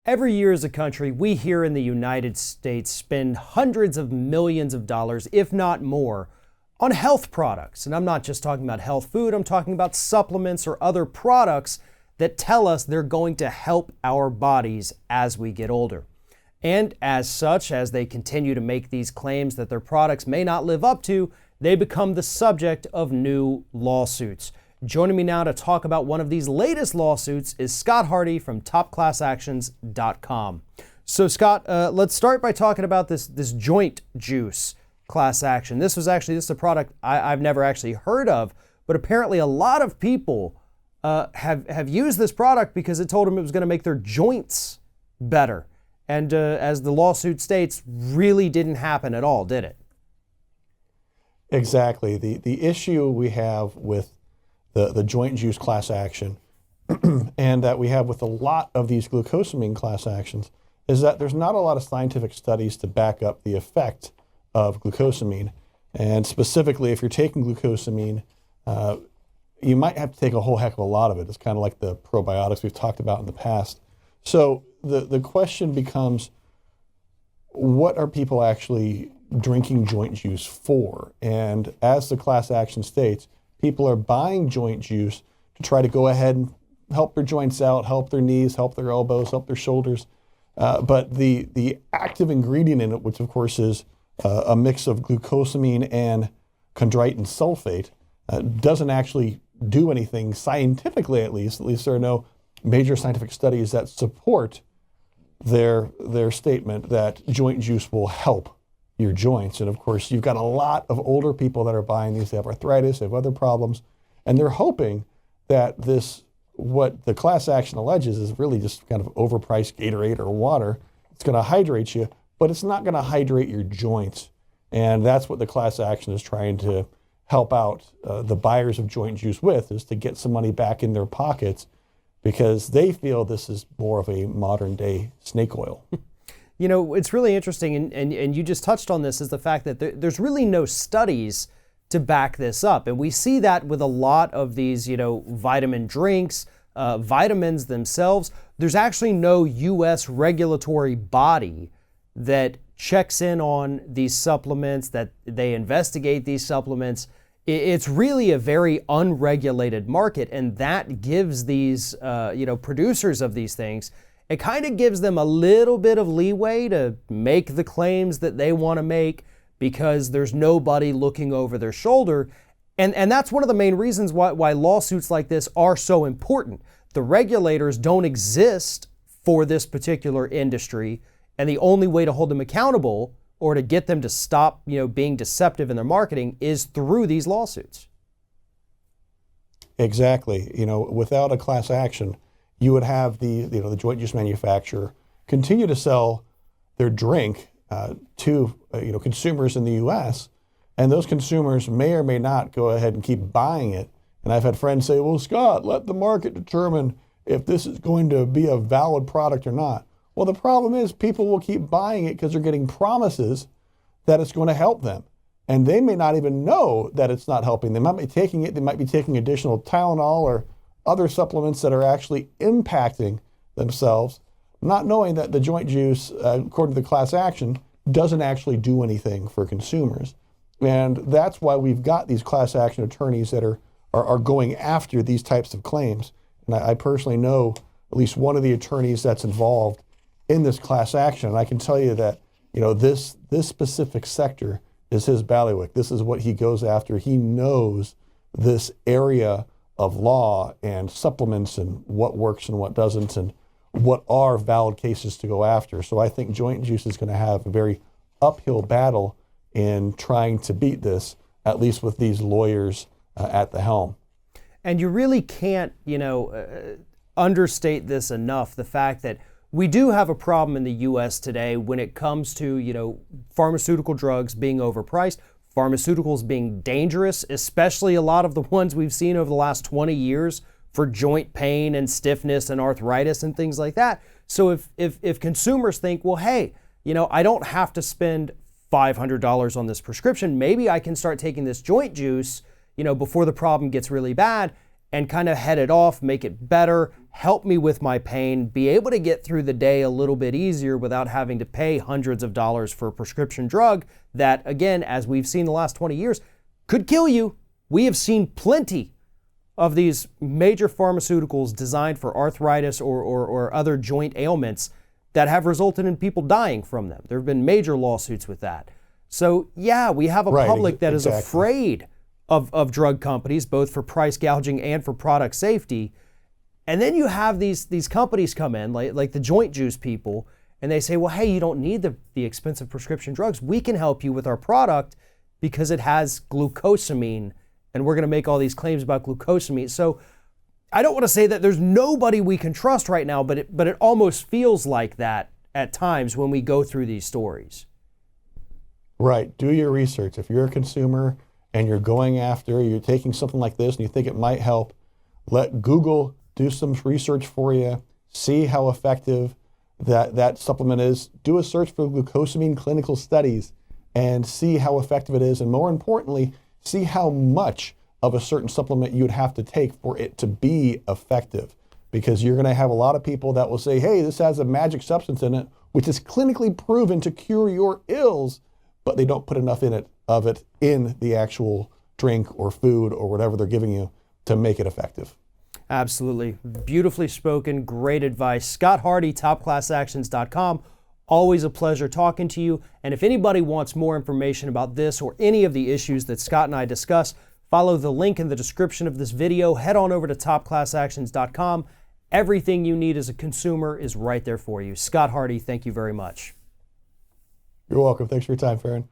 Every year as a country, we here in the United States spend hundreds of millions of dollars, if not more, on health products. And I'm not just talking about health food, I'm talking about supplements or other products that tell us they're going to help our bodies as we get older. And as such, as they continue to make these claims that their products may not live up to, they become the subject of new lawsuits. Joining me now to talk about one of these latest lawsuits is Scott Hardy from TopClassActions.com. So Scott, let's start by talking about this joint juice class action. This is a product I've never actually heard of, but apparently a lot of people have used this product because it told them it was going to make their joints better. And as the lawsuit states, really didn't happen at all, did it? Exactly. The issue we have with the joint juice class action and that we have with a lot of these glucosamine class actions is that there's not a lot of scientific studies to back up the effect of glucosamine. And specifically, if you're taking glucosamine, you might have to take a whole heck of a lot of it. It's kind of like the probiotics we've talked about in the past. So the question becomes, what are people actually drinking joint juice for? And as the class action states, people are buying joint juice to try to go ahead and help their joints out, help their knees, help their elbows, help their shoulders. But the active ingredient in it, which of course is a mix of glucosamine and chondroitin sulfate, doesn't actually do anything scientifically, at least. At least there are no major scientific studies that support their statement that joint juice will help your joints. And of course, you've got a lot of older people that are buying these. They have arthritis, they have other problems, and they're hoping that what the class action alleges is really just kind of overpriced Gatorade or water. It's going to hydrate you, but it's not going to hydrate your joints. And that's what the class action is trying to help out the buyers of joint juice with, is to get some money back in their pockets because they feel this is more of a modern day snake oil. You know, it's really interesting, and you just touched on this, is the fact that there's really no studies to back this up. And we see that with a lot of these, vitamin drinks, vitamins themselves. There's actually no U.S. regulatory body that checks in on these supplements, that they investigate these supplements. It's really a very unregulated market, and that gives these, producers of these things, it kind of gives them a little bit of leeway to make the claims that they want to make because there's nobody looking over their shoulder. And that's one of the main reasons why lawsuits like this are so important. The regulators don't exist for this particular industry, and the only way to hold them accountable or to get them to stop, being deceptive in their marketing is through these lawsuits. Exactly. Without a class action, you would have the joint juice manufacturer continue to sell their drink to consumers in the U.S., and those consumers may or may not go ahead and keep buying it. And I've had friends say, well, Scott, let the market determine if this is going to be a valid product or not. Well, the problem is people will keep buying it because they're getting promises that it's going to help them. And they may not even know that it's not helping. They might be taking it, they might be taking additional Tylenol or other supplements that are actually impacting themselves, not knowing that the joint juice, according to the class action, doesn't actually do anything for consumers. And that's why we've got these class action attorneys that are going after these types of claims. And I personally know at least one of the attorneys that's involved in this class action. And I can tell you that, this specific sector is his bailiwick. This is what he goes after. He knows this area of law and supplements and what works and what doesn't and what are valid cases to go after. So I think joint juice is going to have a very uphill battle in trying to beat this, at least with these lawyers at the helm. And you really can't, understate this enough, the fact that we do have a problem in the U.S. today when it comes to, pharmaceutical drugs being overpriced, pharmaceuticals being dangerous, especially a lot of the ones we've seen over the last 20 years for joint pain and stiffness and arthritis and things like that. So if consumers think, well, hey, I don't have to spend $500 on this prescription, maybe I can start taking this joint juice, before the problem gets really bad and kind of head it off, make it better, help me with my pain, be able to get through the day a little bit easier without having to pay hundreds of dollars for a prescription drug that, again, as we've seen the last 20 years, could kill you. We have seen plenty of these major pharmaceuticals designed for arthritis or other joint ailments that have resulted in people dying from them. There have been major lawsuits with that. So yeah, we have a public that is afraid of drug companies, both for price gouging and for product safety. And then you have these companies come in, like the joint juice people, and they say, well, hey, you don't need the expensive prescription drugs. We can help you with our product because it has glucosamine, and we're going to make all these claims about glucosamine. So I don't want to say that there's nobody we can trust right now, but it almost feels like that at times when we go through these stories. Right. Do your research. If you're a consumer and you're you're taking something like this and you think it might help, let Google do some research for you, see how effective that supplement is. Do a search for glucosamine clinical studies and see how effective it is. And more importantly, see how much of a certain supplement you would have to take for it to be effective. Because you're going to have a lot of people that will say, hey, this has a magic substance in it, which is clinically proven to cure your ills, but they don't put enough of it in the actual drink or food or whatever they're giving you to make it effective. Absolutely. Beautifully spoken. Great advice. Scott Hardy, topclassactions.com. Always a pleasure talking to you. And if anybody wants more information about this or any of the issues that Scott and I discuss, follow the link in the description of this video. Head on over to topclassactions.com. Everything you need as a consumer is right there for you. Scott Hardy, thank you very much. You're welcome. Thanks for your time, Farron.